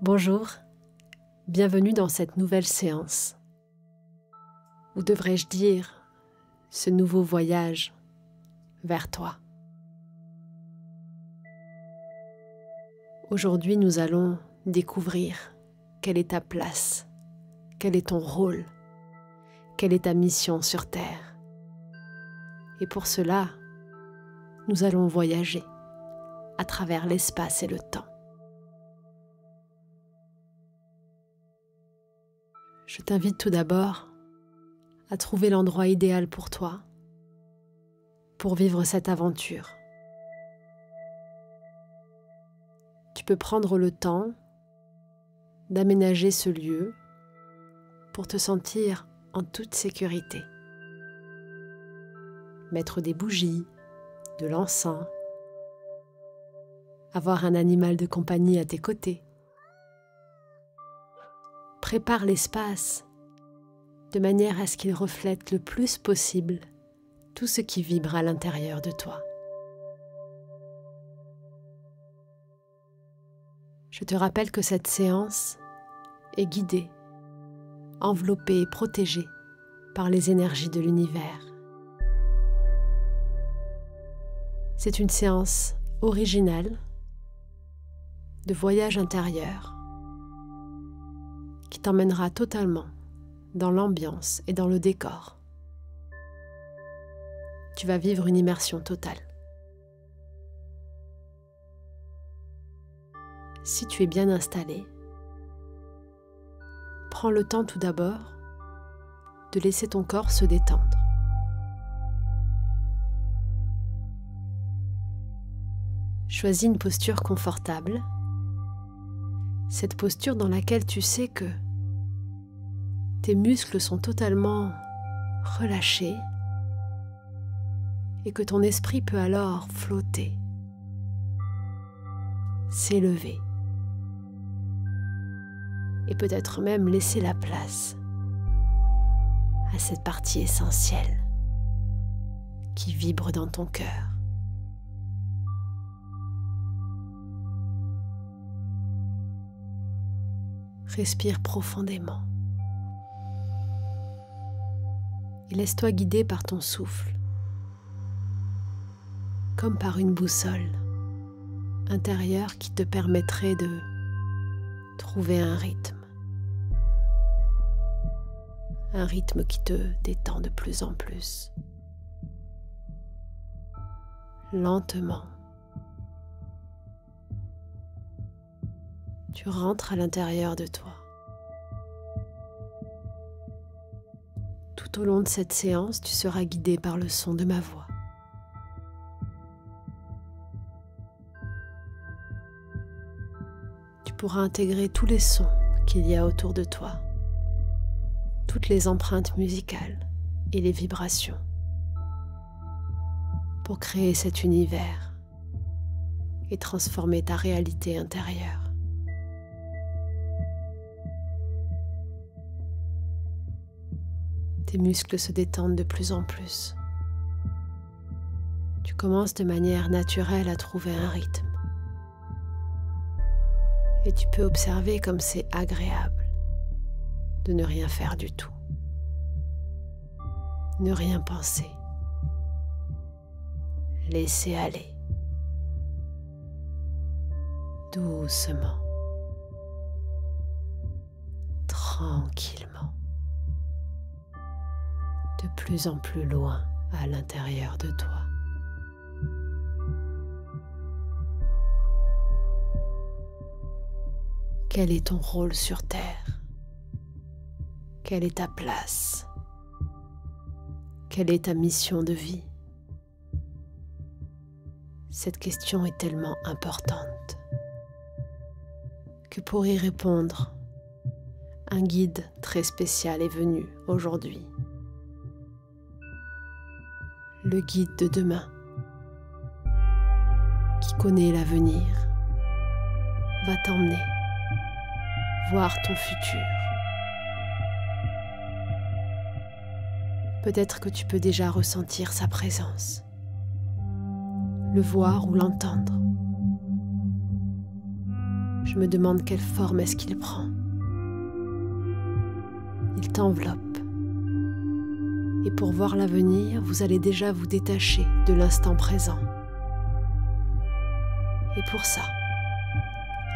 Bonjour, bienvenue dans cette nouvelle séance. Ou devrais-je dire, ce nouveau voyage vers toi. Aujourd'hui, nous allons découvrir quelle est ta place, quel est ton rôle, quelle est ta mission sur Terre. Et pour cela, nous allons voyager à travers l'espace et le temps. Je t'invite tout d'abord à trouver l'endroit idéal pour toi, pour vivre cette aventure. Tu peux prendre le temps d'aménager ce lieu pour te sentir en toute sécurité. Mettre des bougies, de l'encens, avoir un animal de compagnie à tes côtés. Prépare l'espace de manière à ce qu'il reflète le plus possible tout ce qui vibre à l'intérieur de toi. Je te rappelle que cette séance est guidée, enveloppée et protégée par les énergies de l'univers. C'est une séance originale de voyage intérieur qui t'emmènera totalement dans l'ambiance et dans le décor. Tu vas vivre une immersion totale. Si tu es bien installé, prends le temps tout d'abord de laisser ton corps se détendre. Choisis une posture confortable, cette posture dans laquelle tu sais que tes muscles sont totalement relâchés et que ton esprit peut alors flotter, s'élever et peut-être même laisser la place à cette partie essentielle qui vibre dans ton cœur. Respire profondément et laisse-toi guider par ton souffle, comme par une boussole intérieure qui te permettrait de trouver un rythme qui te détend de plus en plus. Lentement, tu rentres à l'intérieur de toi. Tout au long de cette séance, tu seras guidé par le son de ma voix. Tu pourras intégrer tous les sons qu'il y a autour de toi, toutes les empreintes musicales et les vibrations, pour créer cet univers et transformer ta réalité intérieure. Tes muscles se détendent de plus en plus. Tu commences de manière naturelle à trouver un rythme. Et tu peux observer comme c'est agréable de ne rien faire du tout. Ne rien penser. Laisser aller. Doucement. Tranquillement. De plus en plus loin à l'intérieur de toi. Quel est ton rôle sur Terre? Quelle est ta place? Quelle est ta mission de vie? Cette question est tellement importante que pour y répondre, un guide très spécial est venu aujourd'hui. Le guide de demain, qui connaît l'avenir, va t'emmener voir ton futur. Peut-être que tu peux déjà ressentir sa présence, le voir ou l'entendre. Je me demande quelle forme est-ce qu'il prend. Il t'enveloppe. Et pour voir l'avenir, vous allez déjà vous détacher de l'instant présent. Et pour ça,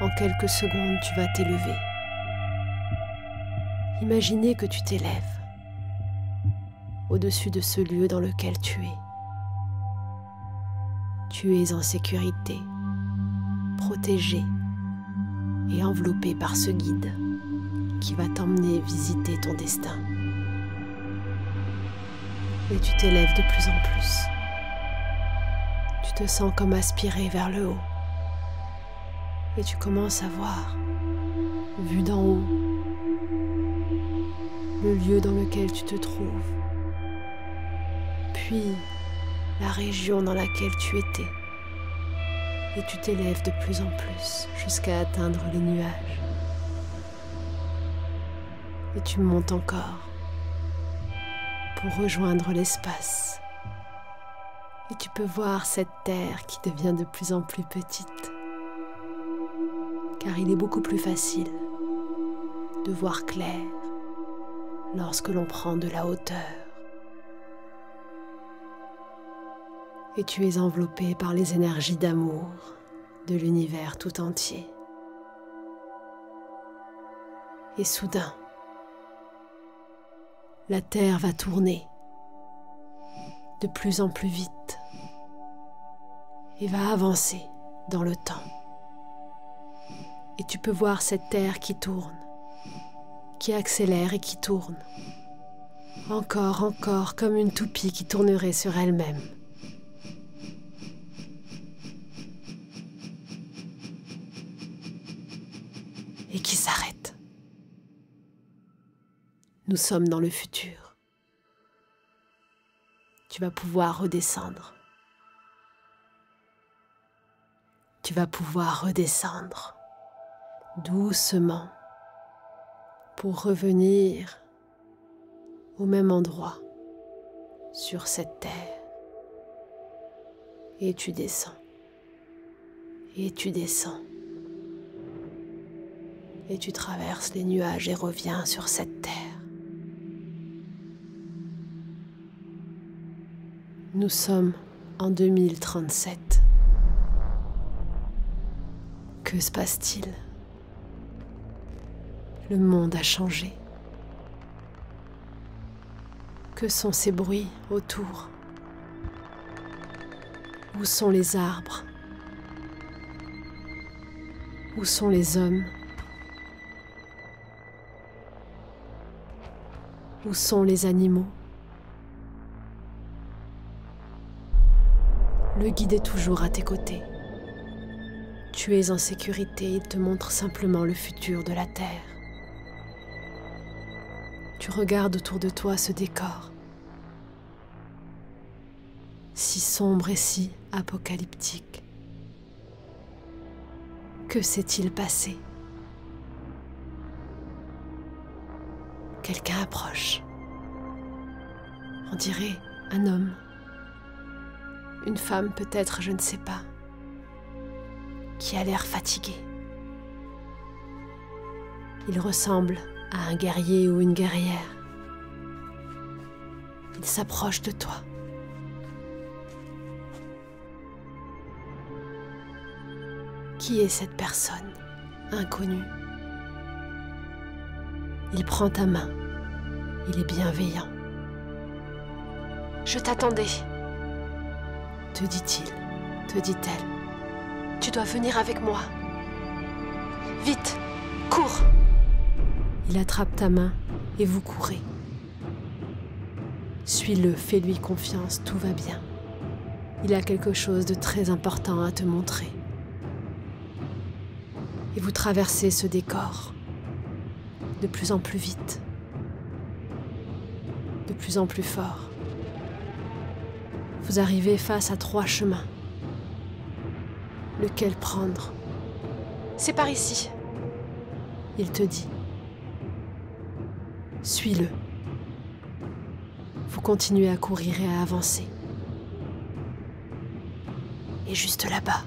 en quelques secondes, tu vas t'élever. Imaginez que tu t'élèves au-dessus de ce lieu dans lequel tu es. Tu es en sécurité, protégé et enveloppé par ce guide qui va t'emmener visiter ton destin. Et tu t'élèves de plus en plus. Tu te sens comme aspiré vers le haut. Et tu commences à voir, vu d'en haut, le lieu dans lequel tu te trouves, puis la région dans laquelle tu étais. Et tu t'élèves de plus en plus jusqu'à atteindre les nuages. Et tu montes encore pour rejoindre l'espace. Et tu peux voir cette terre qui devient de plus en plus petite. Car il est beaucoup plus facile de voir clair lorsque l'on prend de la hauteur. Et tu es enveloppé par les énergies d'amour de l'univers tout entier. Et soudain, la Terre va tourner de plus en plus vite et va avancer dans le temps. Et tu peux voir cette Terre qui tourne, qui accélère et qui tourne. Encore, comme une toupie qui tournerait sur elle-même. Et qui s'arrête. Nous sommes dans le futur. Tu vas pouvoir redescendre. Tu vas pouvoir redescendre doucement pour revenir au même endroit sur cette terre. Et tu descends. Et tu descends. Et tu traverses les nuages et reviens sur cette terre. Nous sommes en 2037. Que se passe-t-il? Le monde a changé. Que sont ces bruits autour? Où sont les arbres? Où sont les hommes? Où sont les animaux? Le guide est toujours à tes côtés. Tu es en sécurité, il te montre simplement le futur de la Terre. Tu regardes autour de toi ce décor, si sombre et si apocalyptique. Que s'est-il passé? Quelqu'un approche. On dirait un homme. Une femme peut-être, je ne sais pas, qui a l'air fatigué. Il ressemble à un guerrier ou une guerrière. Il s'approche de toi. Qui est cette personne inconnue? Il prend ta main. Il est bienveillant. Je t'attendais, te dit-il, te dit-elle. Tu dois venir avec moi. Vite, cours! Il attrape ta main et vous courez. Suis-le, fais-lui confiance, tout va bien. Il a quelque chose de très important à te montrer. Et vous traversez ce décor de plus en plus vite, de plus en plus fort. Vous arrivez face à 3 chemins. Lequel prendre? C'est par ici. Il te dit. Suis-le. Vous continuez à courir et à avancer. Et juste là-bas,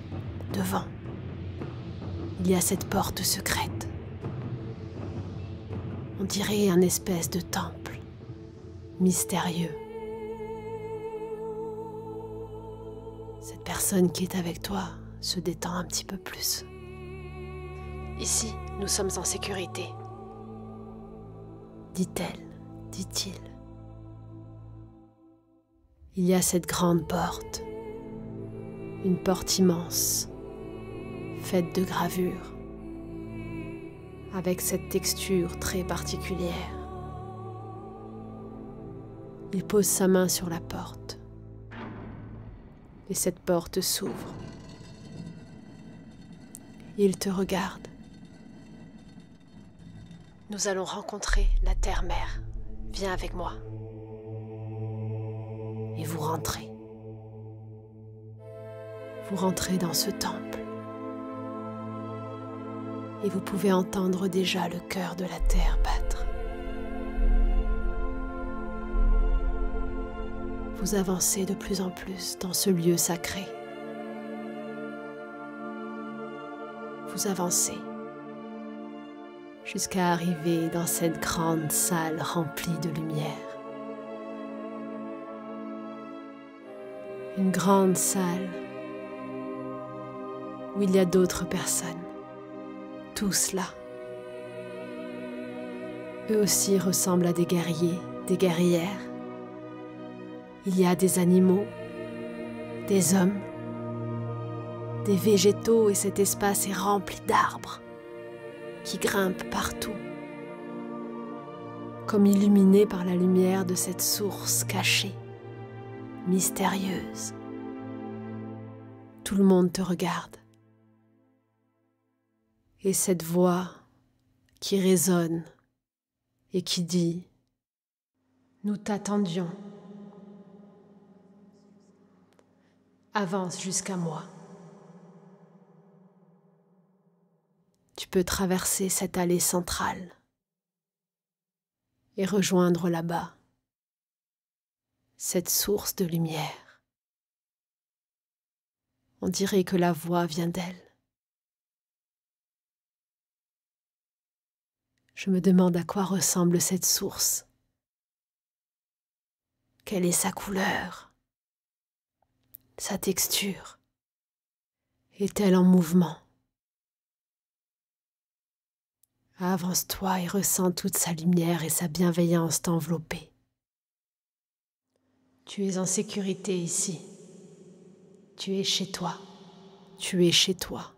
devant, il y a cette porte secrète. On dirait un espèce de temple, mystérieux. Cette personne qui est avec toi se détend un petit peu plus. Ici, nous sommes en sécurité, dit-elle, dit-il. Il y a cette grande porte, une porte immense, faite de gravures, avec cette texture très particulière. Il pose sa main sur la porte, et cette porte s'ouvre. Il te regarde. Nous allons rencontrer la terre-mère. Viens avec moi. Et vous rentrez. Vous rentrez dans ce temple. Et vous pouvez entendre déjà le cœur de la terre battre. Vous avancez de plus en plus dans ce lieu sacré. Vous avancez jusqu'à arriver dans cette grande salle remplie de lumière. Une grande salle où il y a d'autres personnes, tous là. Eux aussi ressemblent à des guerriers, des guerrières. Il y a des animaux, des hommes, des végétaux et cet espace est rempli d'arbres qui grimpent partout, comme illuminés par la lumière de cette source cachée, mystérieuse. Tout le monde te regarde. Et cette voix qui résonne et qui dit « Nous t'attendions. Avance jusqu'à moi. » Tu peux traverser cette allée centrale et rejoindre là-bas cette source de lumière. On dirait que la voix vient d'elle. Je me demande à quoi ressemble cette source. Quelle est sa couleur, sa texture? Est-elle en mouvement? Avance-toi et ressens toute sa lumière et sa bienveillance t'envelopper. Tu es en sécurité ici. Tu es chez toi. Tu es chez toi.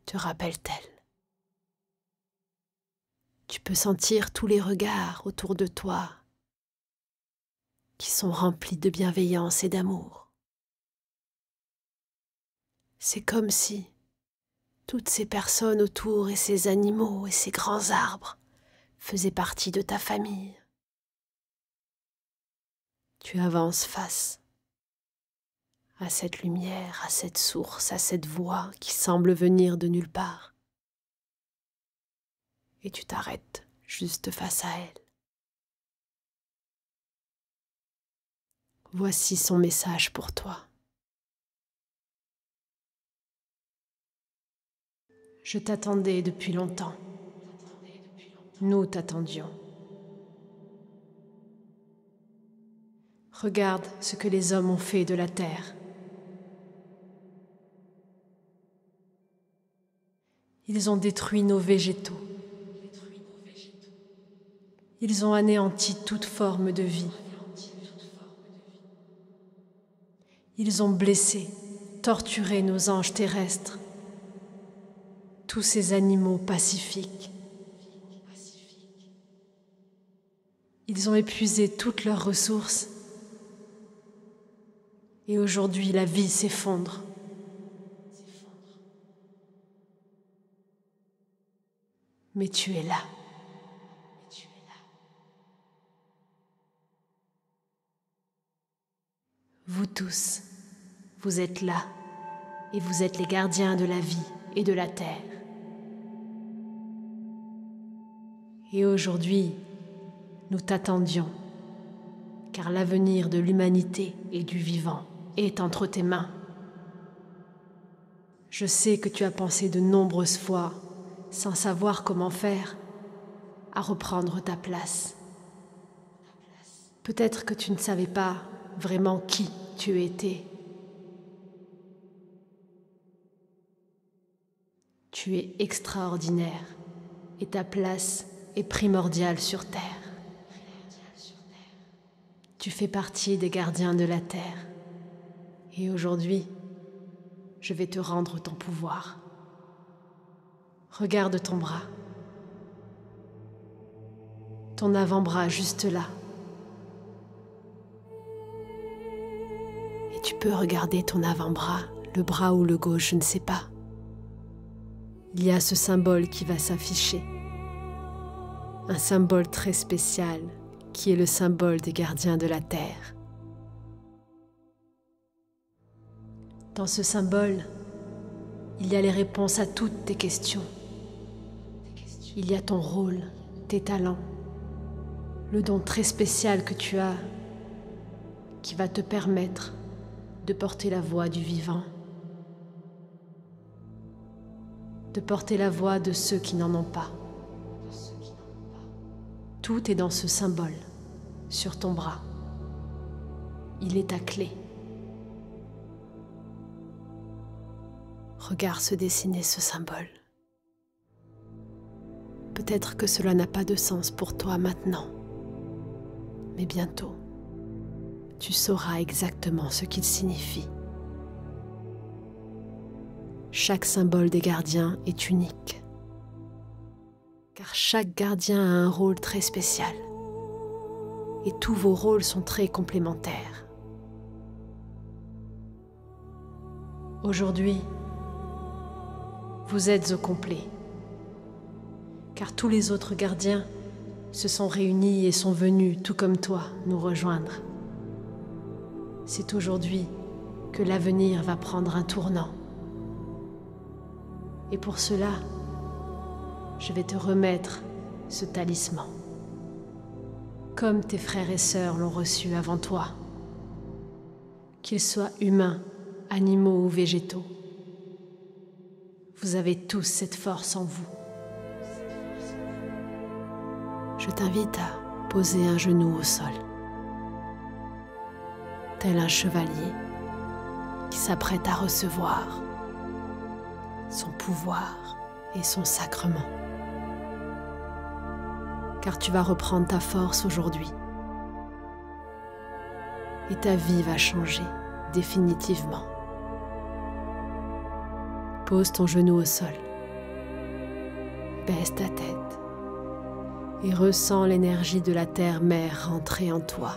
Te rappelle-t-elle? Tu peux sentir tous les regards autour de toi qui sont remplis de bienveillance et d'amour. C'est comme si toutes ces personnes autour et ces animaux et ces grands arbres faisaient partie de ta famille. Tu avances face à cette lumière, à cette source, à cette voix qui semble venir de nulle part. Et tu t'arrêtes juste face à elle. Voici son message pour toi. Je t'attendais depuis longtemps. Nous t'attendions. Regarde ce que les hommes ont fait de la terre. Ils ont détruit nos végétaux. Ils ont anéanti toute forme de vie. Ils ont blessé, torturé nos anges terrestres, tous ces animaux pacifiques. Ils ont épuisé toutes leurs ressources et aujourd'hui la vie s'effondre. Mais tu es là. Vous tous, vous êtes là et vous êtes les gardiens de la vie et de la terre. Et aujourd'hui, nous t'attendions, car l'avenir de l'humanité et du vivant est entre tes mains. Je sais que tu as pensé de nombreuses fois, sans savoir comment faire, à reprendre ta place. Peut-être que tu ne savais pas vraiment qui tu étais. Tu es extraordinaire et ta place est primordiale sur Terre. Tu fais partie des gardiens de la Terre. Et aujourd'hui, je vais te rendre ton pouvoir. Regarde ton bras. Ton avant-bras juste là. Et tu peux regarder ton avant-bras, le bras ou le gauche, je ne sais pas. Il y a ce symbole qui va s'afficher. Un symbole très spécial qui est le symbole des gardiens de la Terre. Dans ce symbole, il y a les réponses à toutes tes questions. Il y a ton rôle, tes talents, le don très spécial que tu as qui va te permettre de porter la voix du vivant, de porter la voix de ceux qui n'en ont pas. Tout est dans ce symbole, sur ton bras. Il est ta clé. Regarde se dessiner ce symbole. Peut-être que cela n'a pas de sens pour toi maintenant, mais bientôt, tu sauras exactement ce qu'il signifie. Chaque symbole des gardiens est unique, car chaque gardien a un rôle très spécial, et tous vos rôles sont très complémentaires. Aujourd'hui, vous êtes au complet, car tous les autres gardiens se sont réunis et sont venus, tout comme toi, nous rejoindre. C'est aujourd'hui que l'avenir va prendre un tournant. Et pour cela, je vais te remettre ce talisman, comme tes frères et sœurs l'ont reçu avant toi, qu'ils soient humains, animaux ou végétaux. Vous avez tous cette force en vous. Je t'invite à poser un genou au sol, tel un chevalier qui s'apprête à recevoir son pouvoir et son sacrement. Car tu vas reprendre ta force aujourd'hui. Et ta vie va changer définitivement. Pose ton genou au sol. Baisse ta tête. Et ressens l'énergie de la terre-mère rentrer en toi.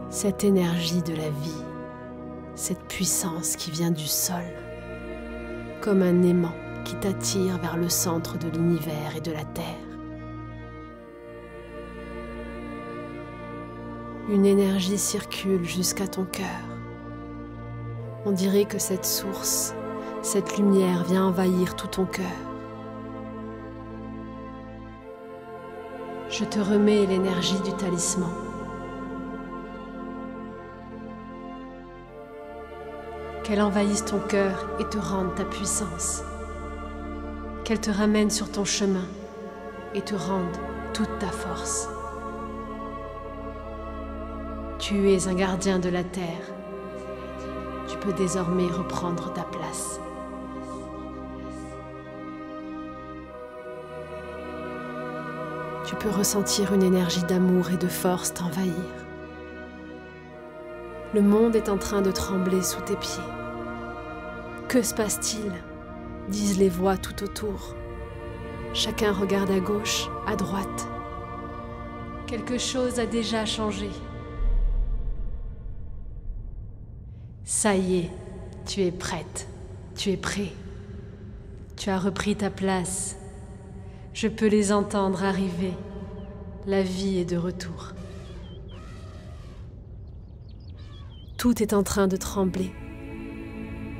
Cette énergie de la vie, cette puissance qui vient du sol, comme un aimant qui t'attire vers le centre de l'univers et de la terre. Une énergie circule jusqu'à ton cœur. On dirait que cette source, cette lumière vient envahir tout ton cœur. Je te remets l'énergie du talisman. Qu'elle envahisse ton cœur et te rende ta puissance. Qu'elle te ramène sur ton chemin et te rende toute ta force. Tu es un gardien de la terre. Tu peux désormais reprendre ta place. Tu peux ressentir une énergie d'amour et de force t'envahir. Le monde est en train de trembler sous tes pieds. Que se passe-t-il ? Disent les voix tout autour. Chacun regarde à gauche, à droite. Quelque chose a déjà changé. Ça y est, tu es prête, tu es prêt. Tu as repris ta place. Je peux les entendre arriver. La vie est de retour. Tout est en train de trembler.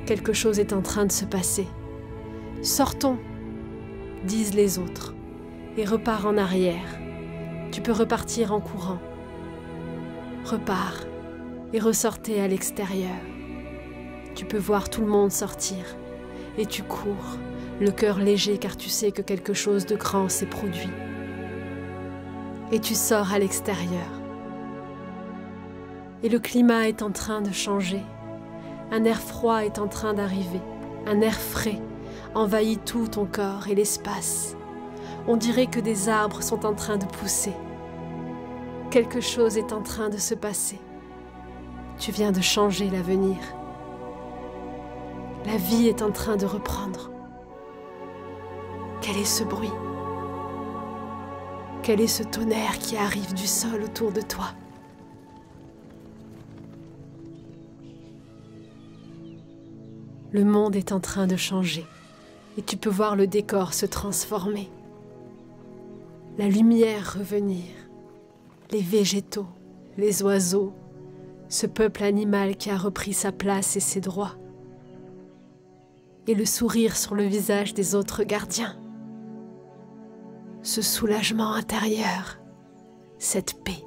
Quelque chose est en train de se passer. Sortons, disent les autres, et repars en arrière. Tu peux repartir en courant. Repars et ressortez à l'extérieur. Tu peux voir tout le monde sortir et tu cours, le cœur léger car tu sais que quelque chose de grand s'est produit. Et tu sors à l'extérieur. Et le climat est en train de changer. Un air froid est en train d'arriver. Un air frais envahit tout ton corps et l'espace. On dirait que des arbres sont en train de pousser. Quelque chose est en train de se passer. Tu viens de changer l'avenir. La vie est en train de reprendre. Quel est ce bruit? Quel est ce tonnerre qui arrive du sol autour de toi? Le monde est en train de changer et tu peux voir le décor se transformer. La lumière revenir, les végétaux, les oiseaux, ce peuple animal qui a repris sa place et ses droits. Et le sourire sur le visage des autres gardiens. Ce soulagement intérieur, cette paix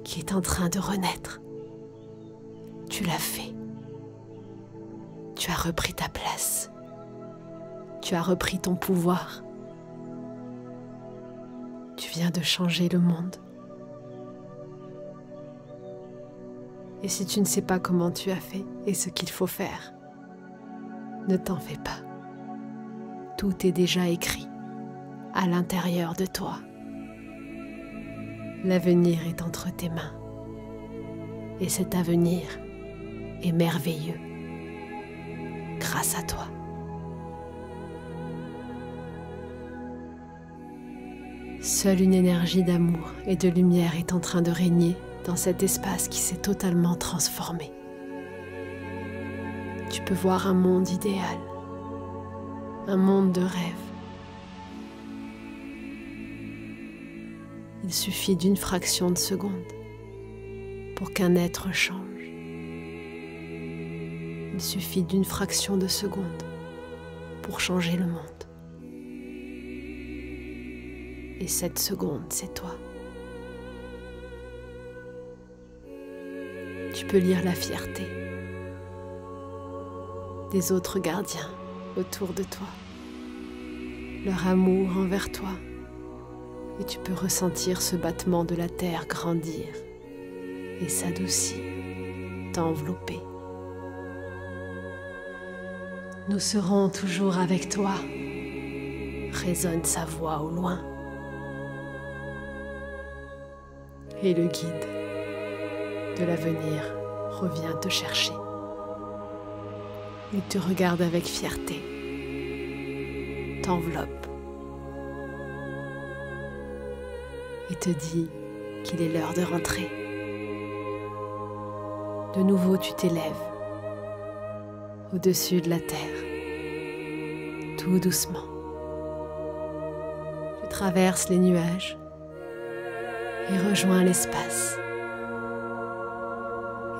qui est en train de renaître. Tu l'as fait. Tu as repris ta place. Tu as repris ton pouvoir. Tu viens de changer le monde. Et si tu ne sais pas comment tu as fait et ce qu'il faut faire, ne t'en fais pas. Tout est déjà écrit à l'intérieur de toi. L'avenir est entre tes mains. Et cet avenir est merveilleux grâce à toi. Seule une énergie d'amour et de lumière est en train de régner dans cet espace qui s'est totalement transformé. Tu peux voir un monde idéal, un monde de rêve. Il suffit d'une fraction de seconde pour qu'un être change. Il suffit d'une fraction de seconde pour changer le monde. Et cette seconde, c'est toi. Tu peux lire la fierté des autres gardiens autour de toi, leur amour envers toi, et tu peux ressentir ce battement de la terre grandir et s'adoucir, t'envelopper. Nous serons toujours avec toi, résonne sa voix au loin. Et le guide de l'avenir revient te chercher. Il te regarde avec fierté, t'enveloppe et te dit qu'il est l'heure de rentrer. De nouveau, tu t'élèves au-dessus de la terre, tout doucement. Tu traverses les nuages et rejoins l'espace.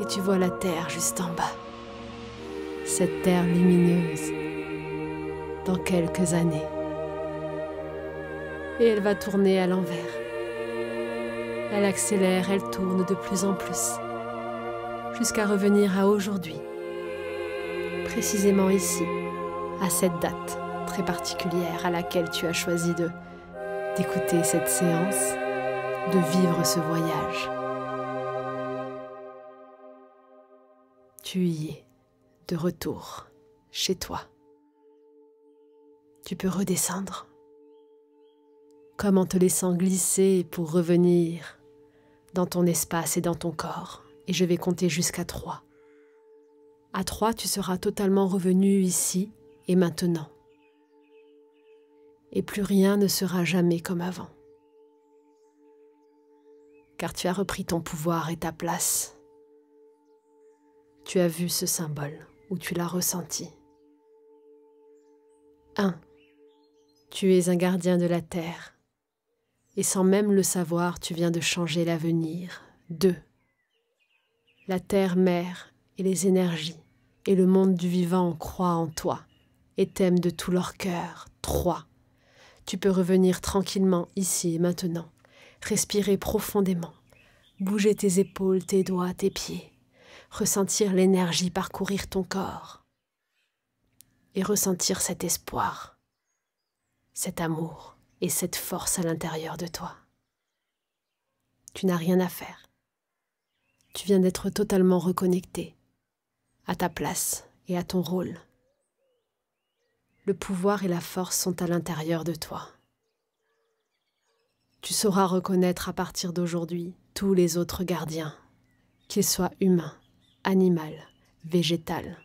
Et tu vois la terre juste en bas, cette terre lumineuse, dans quelques années. Et elle va tourner à l'envers. Elle accélère, elle tourne de plus en plus, jusqu'à revenir à aujourd'hui, précisément ici, à cette date très particulière à laquelle tu as choisi d'écouter cette séance, de vivre ce voyage. Tu y es, de retour, chez toi. Tu peux redescendre, comme en te laissant glisser pour revenir dans ton espace et dans ton corps. Et je vais compter jusqu'à 3. À 3, tu seras totalement revenu ici et maintenant. Et plus rien ne sera jamais comme avant. Car tu as repris ton pouvoir et ta place. Tu as vu ce symbole ou tu l'as ressenti. 1. Tu es un gardien de la terre. Et sans même le savoir, tu viens de changer l'avenir. 2. La terre-mère et les énergies et le monde du vivant croient en toi et t'aiment de tout leur cœur. 3. Tu peux revenir tranquillement ici et maintenant, respirer profondément, bouger tes épaules, tes doigts, tes pieds, ressentir l'énergie parcourir ton corps et ressentir cet espoir, cet amour et cette force à l'intérieur de toi. Tu n'as rien à faire. Tu viens d'être totalement reconnecté à ta place et à ton rôle. Le pouvoir et la force sont à l'intérieur de toi. Tu sauras reconnaître à partir d'aujourd'hui tous les autres gardiens, qu'ils soient humains, animaux, végétal.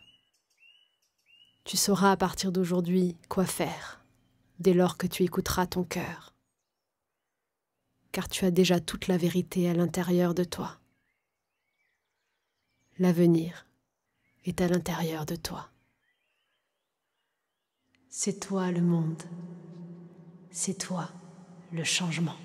Tu sauras à partir d'aujourd'hui quoi faire, dès lors que tu écouteras ton cœur. Car tu as déjà toute la vérité à l'intérieur de toi. L'avenir est à l'intérieur de toi. C'est toi le monde, c'est toi le changement.